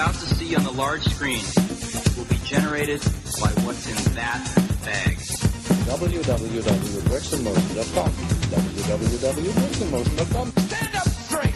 about to see on the large screen will be generated by what's in that bag. www.BricksinMotion.com www.BricksinMotion.com. Stand up straight!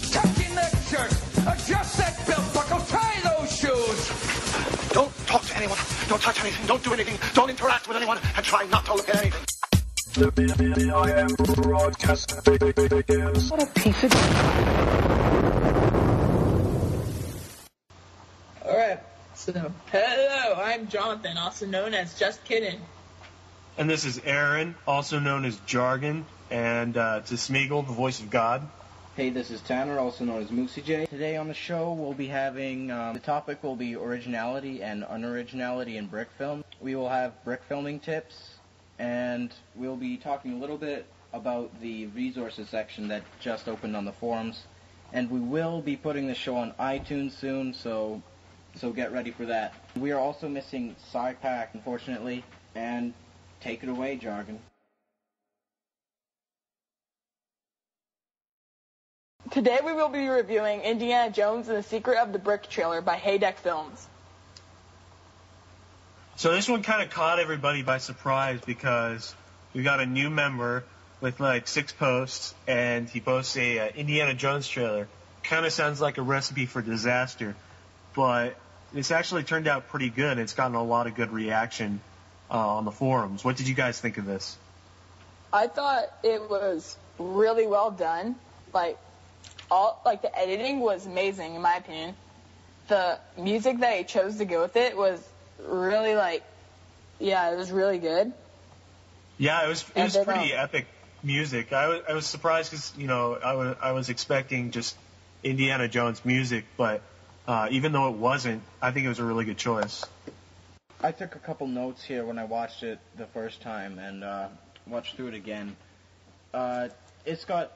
Tuck in that shirt! Adjust that belt buckle! Tie those shoes! Don't talk to anyone. Don't touch anything. Don't do anything. Don't interact with anyone. And try not to look at anything. The BiM Brodcast begins. What a piece of... Alright, so hello, I'm Jonathan, also known as Just Kidden. And this is Aaron, also known as Jargon, and to Smeagol, the voice of God. Hey, this is Tanner, also known as MooCJ. Today on the show, we'll be having, the topic will be originality and unoriginality in brick film. We will have brick filming tips, and we'll be talking a little bit about the resources section that just opened on the forums. And we will be putting the show on iTunes soon, so get ready for that. We are also missing Scypax, unfortunately, and take it away, Jargon. Today we will be reviewing Indiana Jones and the Secret of the Brick trailer by Haydeck Films. So this one kind of caught everybody by surprise because we got a new member with like 6 posts, and he posts a Indiana Jones trailer. Kind of sounds like a recipe for disaster, but it's actually turned out pretty good. It's gotten a lot of good reaction on the forums. What did you guys think of this? I thought it was really well done. The editing was amazing in my opinion. The music that he chose to go with it was really it was really good. Yeah, it was pretty epic music. I was surprised because I was expecting just Indiana Jones music, but even though it wasn't, I think it was a really good choice. I took a couple notes here when I watched it the first time and watched through it again. It's got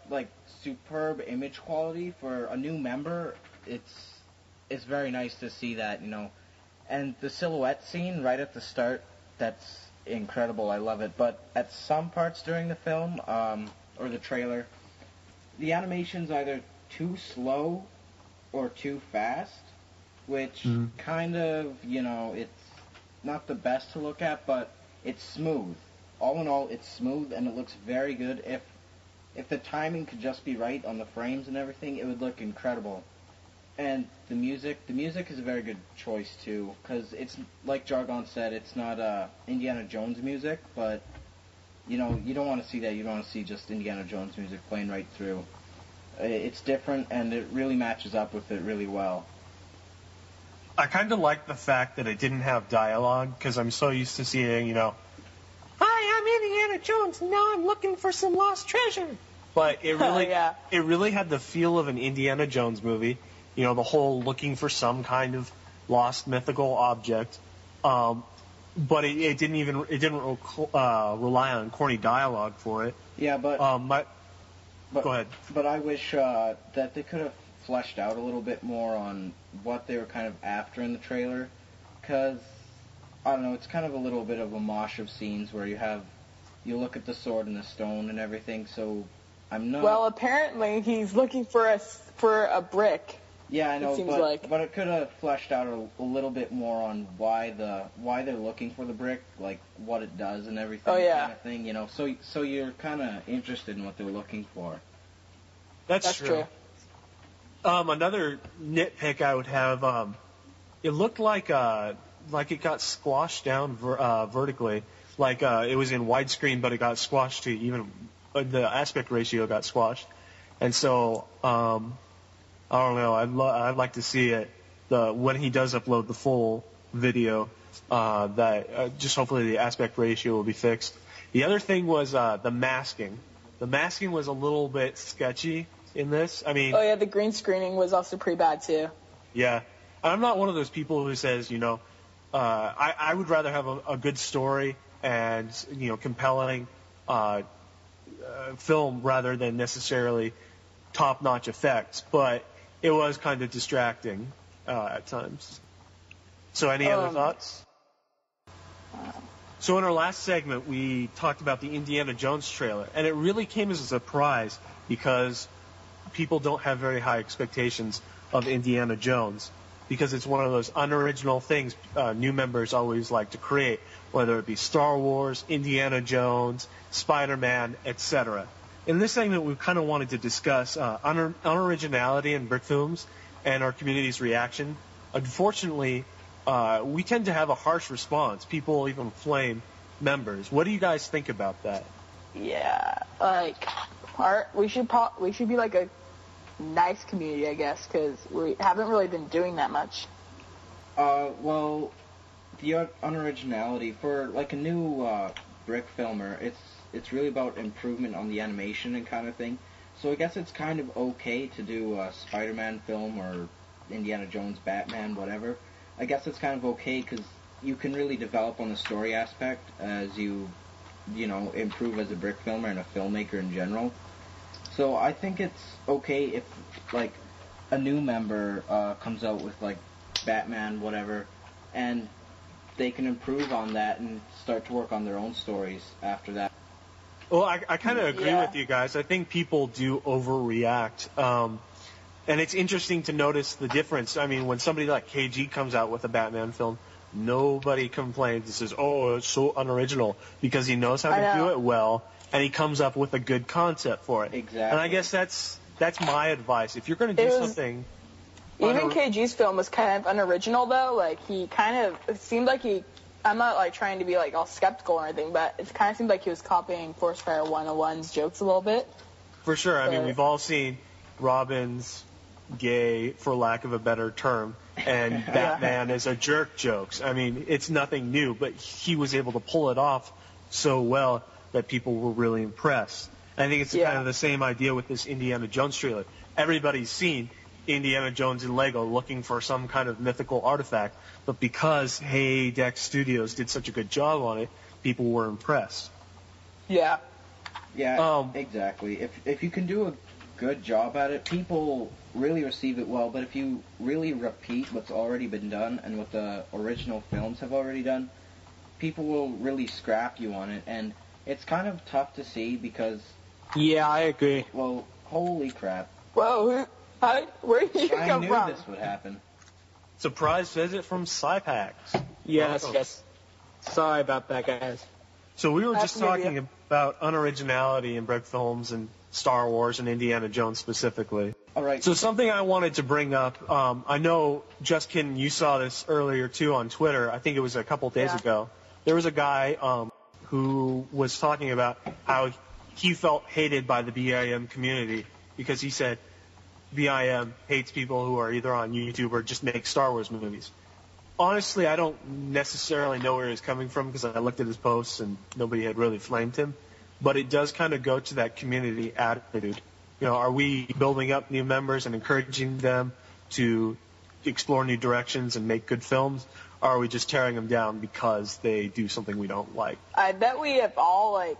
superb image quality for a new member. It's very nice to see that, and the silhouette scene right at the start, that's incredible. I love it. But at some parts during the film or the trailer, the animation's either too slow or too fast, which kind of, it's not the best to look at, but it's smooth. All in all, it's smooth and it looks very good. If the timing could just be right on the frames and everything, it would look incredible. And the music is a very good choice too, because it's, like Jargon said, it's not Indiana Jones music, but you don't want to see that. You don't want to see just Indiana Jones music playing right through. It's different, and it really matches up with it really well. I kind of like the fact that it didn't have dialogue, because I'm so used to seeing, "Hi, I'm Indiana Jones, and now I'm looking for some lost treasure." But it really, it really had the feel of an Indiana Jones movie. The whole looking for some kind of lost mythical object. But it didn't rely on corny dialogue for it. Yeah, but go ahead. But I wish that they could have fleshed out a little bit more on what they were kind of after in the trailer, because I don't know, it's kind of a little bit of a mosh of scenes where you look at the sword and the stone and everything. So I'm not. Well, apparently he's looking for a brick. Yeah, I know, it seems but it could have fleshed out a little bit more on why they're looking for the brick, like what it does and everything. Oh, yeah. Kind of thing, so you're kind of interested in what they're looking for. That's true. Another nitpick I would have, it looked like it got squashed down vertically, it was in widescreen, but it got squashed to even the aspect ratio got squashed, and so I don't know. I'd like to see it when he does upload the full video. Just hopefully the aspect ratio will be fixed. The other thing was the masking. The masking was a little bit sketchy in this. I mean. Oh yeah, the green screening was also pretty bad too. Yeah, I'm not one of those people who says I would rather have a good story and compelling film rather than necessarily top-notch effects, but it was kind of distracting at times. So any other thoughts? So in our last segment, we talked about the Indiana Jones trailer, and it really came as a surprise because people don't have very high expectations of Indiana Jones. because it's one of those unoriginal things new members always like to create, whether it be Star Wars, Indiana Jones, Spider-Man, etc. In this segment, we kind of wanted to discuss unoriginality in brick films and our community's reaction. Unfortunately, we tend to have a harsh response. People even flame members. What do you guys think about that? Yeah, like, we should be like a nice community, I guess, because we haven't really been doing that much. Well, the unoriginality for like a new brick filmer, it's really about improvement on the animation and kind of thing. So I guess it's kind of okay to do a Spider-Man film or Indiana Jones, Batman, whatever. I guess it's kind of okay because you can really develop on the story aspect as you improve as a brick filmer and a filmmaker in general. So I think it's okay if, like, a new member comes out with, like, Batman, whatever, and they can improve on that and start to work on their own stories after that. Well, I kind of agree with you guys. I think people do overreact. And it's interesting to notice the difference. I mean, when somebody like KG comes out with a Batman film, nobody complains and says, oh, it's so unoriginal, because he knows how to do it well, and he comes up with a good concept for it. Exactly. And I guess that's my advice. If you're going to do something... Even KG's film was kind of unoriginal, though. Like, it seemed like I'm not, like, trying to be, like, all skeptical or anything, but it kind of seemed like he was copying Forest Fire 101's jokes a little bit. For sure. I mean, we've all seen Robin's gay, for lack of a better term, and Batman is a jerk jokes. I mean, it's nothing new, but he was able to pull it off so well that people were really impressed. I think it's kind of the same idea with this Indiana Jones trailer. Everybody's seen Indiana Jones and Lego looking for some kind of mythical artifact, but because Hey Dex Studios did such a good job on it, people were impressed. Yeah. Yeah, exactly. If you can do a good job at it, people really receive it well, but if you really repeat what's already been done and what the original films have already done, people will really scrap you on it, and it's kind of tough to see because... Yeah, I agree. Well, holy crap. Whoa, where did you come from? I knew this would happen. Surprise visit from Scypax. Yes. Sorry about that, guys. So we were just talking about unoriginality in brick films and Star Wars and Indiana Jones specifically. All right. So something I wanted to bring up, I know, Just Kidden, you saw this earlier too on Twitter. I think it was a couple days ago. There was a guy who was talking about how he felt hated by the BIM community because he said BIM hates people who are either on YouTube or just make Star Wars movies. Honestly, I don't necessarily know where he's coming from because I looked at his posts and nobody had really flamed him. But it does kind of go to that community attitude. You know, are we building up new members and encouraging them to explore new directions and make good films? Or are we just tearing them down because they do something we don't like? I bet we have all, like,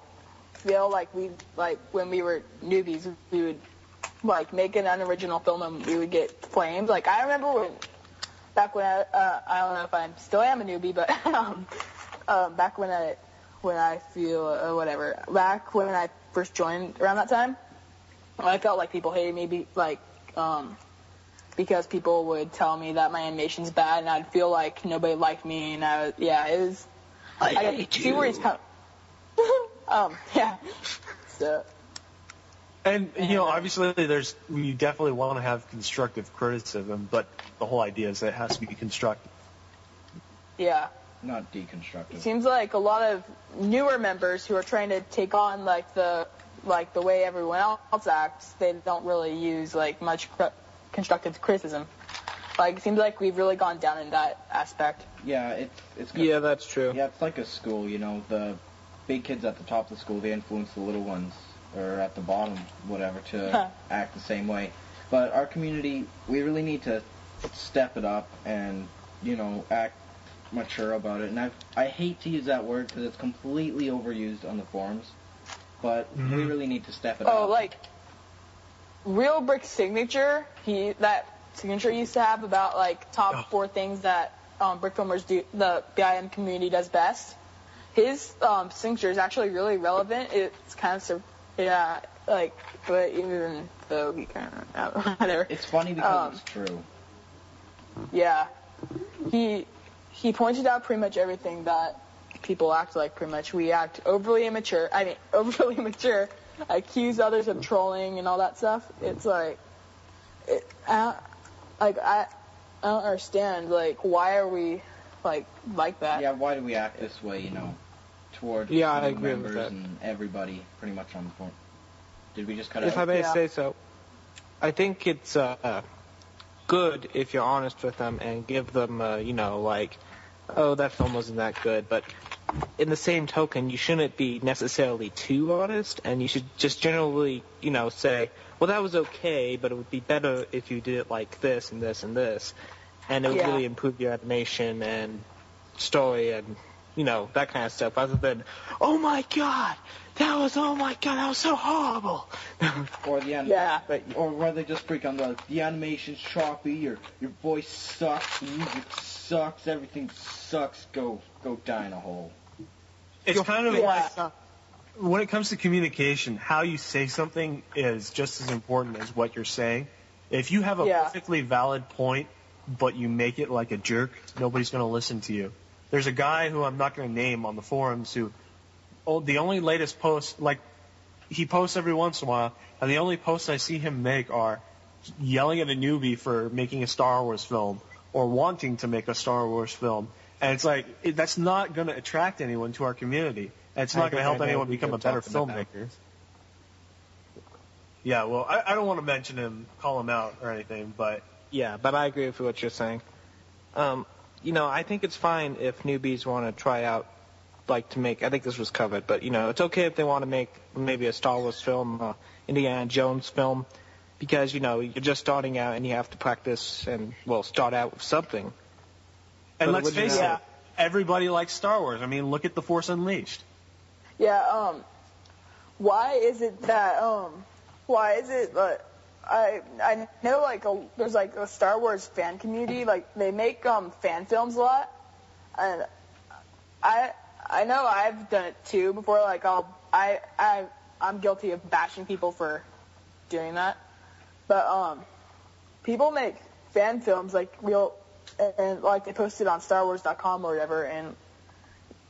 feel like when we were newbies, we would, like, make an unoriginal film and we would get flamed. Like, I remember back when I don't know if I still am a newbie, but back when I feel whatever, back when I first joined around that time, I felt like people hated me, because people would tell me that my animation's bad, and I'd feel like nobody liked me, and it was. I hate you. See where he's coming. So. And obviously, we definitely want to have constructive criticism, but the whole idea is that it has to be constructive. Yeah. Not deconstructive. It seems like a lot of newer members who are trying to take on the way everyone else acts, they don't really use much constructive criticism. Like, it seems like we've really gone down in that aspect. Yeah, yeah, that's true. Yeah, it's like a school. The big kids at the top of the school, they influence the little ones, or at the bottom, whatever, to act the same way. But our community, we really need to step it up and act mature about it. And I hate to use that word because it's completely overused on the forums, but we really need to step it up. Oh, like Real Brick's signature, that signature he used to have about top 4 things that brick filmers do, the BIM community does best. His signature is actually really relevant. It's kind of but even though we kind of whatever. It's funny because it's true. Yeah. He pointed out pretty much everything that people act like. Pretty much, we act overly immature. Accuse others of trolling and all that stuff. It's like, I don't understand. Like, why are we like that? Yeah, why do we act this way? Toward I agree members with that. and everybody pretty much on the phone. Did we just cut out? If I may say so, I think it's good if you're honest with them and give them, like, oh, that film wasn't that good. But in the same token, you shouldn't be necessarily too honest, and you should just generally, say, well, that was okay, but it would be better if you did it like this and this and this, and it would really improve your animation and story and, that kind of stuff, rather than, oh my god, that was so horrible. Or or where they just freak on the animation's choppy, your voice sucks, the music sucks, everything sucks, go die in a hole. It's kind of like, when it comes to communication, how you say something is just as important as what you're saying. If you have a perfectly valid point, but you make it like a jerk, nobody's going to listen to you. There's a guy who I'm not going to name on the forums who, the only latest post, like, he posts every once in a while, and the only posts I see him make are yelling at a newbie for making a Star Wars film or wanting to make a Star Wars film. And it's like, that's not going to attract anyone to our community. And it's not going to help anyone become a better filmmaker. Yeah, well, I don't want to mention him, call him out or anything, but... Yeah, but I agree with what you're saying. I think it's fine if newbies want to try out, like, to make, I think this was covered, but, it's okay if they want to make maybe a Star Wars film, Indiana Jones film, because, you're just starting out and you have to practice and, start out with something. And let's face it, everybody likes Star Wars. I mean, look at The Force Unleashed. Yeah, why is it that, I know, like, there's, like, a Star Wars fan community, like, they make, fan films a lot, and I know I've done it, too, before, like, I'm guilty of bashing people for doing that, but, people make fan films, like, and, like, they post it on StarWars.com or whatever, and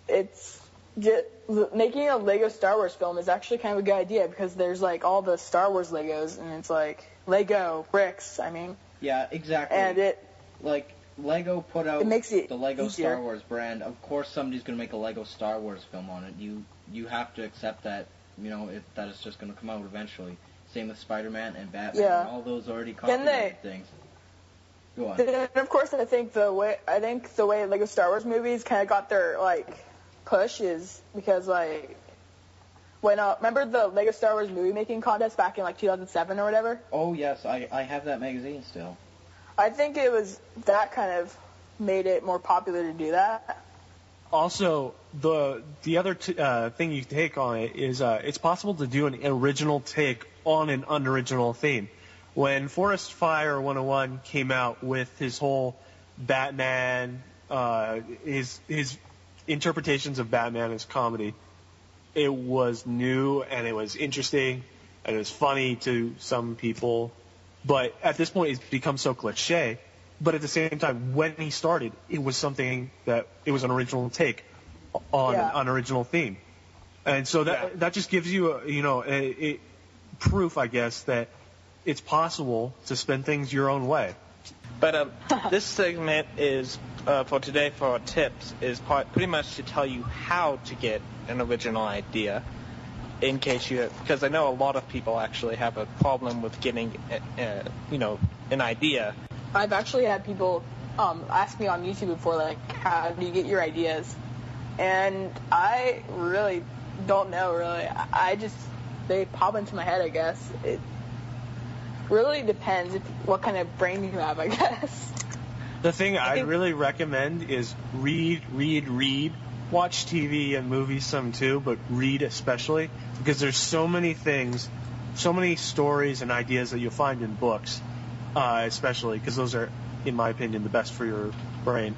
it's just, making a Lego Star Wars film is actually kind of a good idea because there's, like, all the Star Wars Legos, and it's, like, Lego, bricks, I mean. Yeah, exactly. And like, Lego put out the Lego easier. Star Wars brand. Of course somebody's going to make a Lego Star Wars film on it. You have to accept that, that it's just going to come out eventually. Same with Spider-Man and Batman. Yeah. And all those already copyrighted things. Go on. And of course, I think the way Lego Star Wars movies kind of got their, like, push is because, like, when remember the Lego Star Wars movie making contest back in, like, 2007 or whatever? Oh yes, I have that magazine still. I think it was that kind of made it more popular to do that. Also, the other thing you take on it is it's possible to do an original take on an unoriginal theme. When Forest Fire 101 came out with his whole Batman, his interpretations of Batman as comedy, it was new and it was interesting and it was funny to some people. But at this point, it's become so cliche. But at the same time, when he started, it was something that it was an original take on an unoriginal theme. And so that just gives you, a proof, I guess, that it's possible to spin things your own way. But this segment is, for today, for our tips, is pretty much to tell you how to get an original idea, in case because I know a lot of people actually have a problem with getting, an idea. I've actually had people ask me on YouTube before, like, how do you get your ideas? And I really don't know, really. They pop into my head, I guess. It really depends what kind of brain you have, I guess. The thing I'd really recommend is read. Watch TV and movies some too, but read especially, because there's so many things, so many stories and ideas that you'll find in books, especially because those are, in my opinion, the best for your brain.